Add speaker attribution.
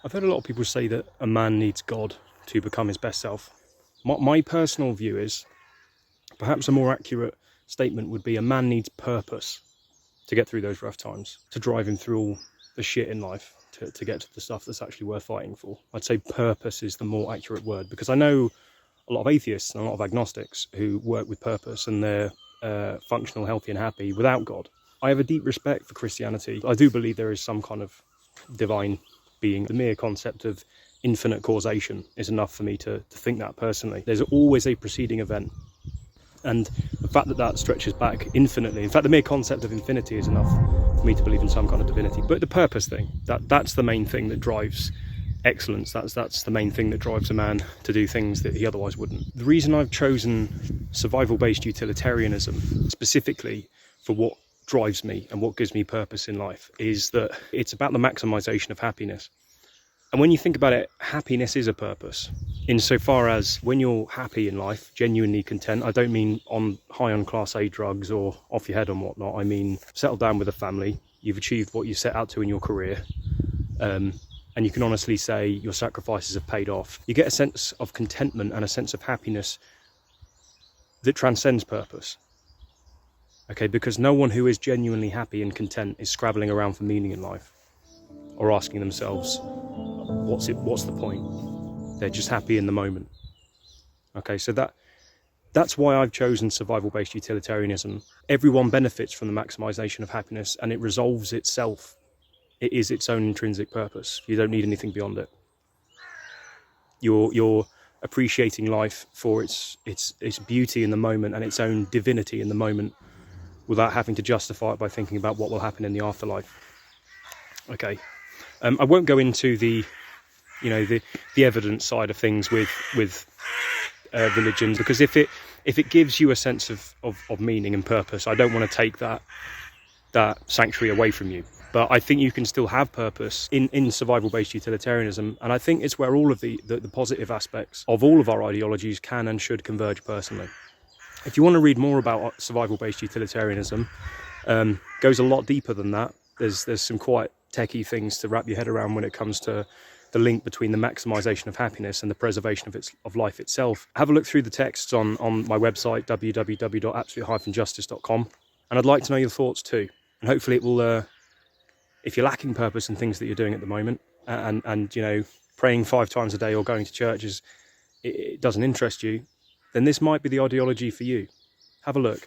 Speaker 1: I've heard a lot of people say that a man needs God to become his best self. My personal view is, perhaps a more accurate statement would be, a man needs purpose to get through those rough times, to drive him through all the shit in life, to get to the stuff that's actually worth fighting for. I'd say purpose is the more accurate word, because I know a lot of atheists and a lot of agnostics who work with purpose and they're functional, healthy and happy without God. I have a deep respect for Christianity. I do believe there is some kind of divine being. The mere concept of infinite causation is enough for me to think that personally. There's always a preceding event, and the fact that that stretches back infinitely, in fact the mere concept of infinity is enough for me to believe in some kind of divinity. But the purpose thing, that's the main thing that drives excellence. That's the main thing that drives a man to do things that he otherwise wouldn't. The reason I've chosen survival-based utilitarianism specifically for what drives me and what gives me purpose in life is that it's about the maximization of happiness. And when you think about it, happiness is a purpose, insofar as when you're happy in life, genuinely content. I don't mean high on class A drugs or off your head and whatnot. I mean settled down with a family, you've achieved what you set out to in your career, and you can honestly say your sacrifices have paid off. You get a sense of contentment and a sense of happiness that transcends purpose. Okay, because no one who is genuinely happy and content is scrabbling around for meaning in life or asking themselves, what's the point? They're just happy in the moment. Okay, so that's why I've chosen survival-based utilitarianism. Everyone benefits from the maximization of happiness, and it resolves itself. It is its own intrinsic purpose. You don't need anything beyond it. You're appreciating life for its beauty in the moment and its own divinity in the moment, without having to justify it by thinking about what will happen in the afterlife. Okay, I won't go into the evidence side of things with religion, because if it gives you a sense of meaning and purpose, I don't want to take that sanctuary away from you. But I think you can still have purpose in survival-based utilitarianism, and I think it's where all of the positive aspects of all of our ideologies can and should converge personally. If you want to read more about survival-based utilitarianism, goes a lot deeper than that. There's some quite techie things to wrap your head around when it comes to the link between the maximization of happiness and the preservation of life itself. Have a look through the texts on my website, www.absolute-justice.com, and I'd like to know your thoughts too. And hopefully it will, if you're lacking purpose in things that you're doing at the moment, and praying 5 times a day or going to churches, it doesn't interest you, then this might be the ideology for you. Have a look.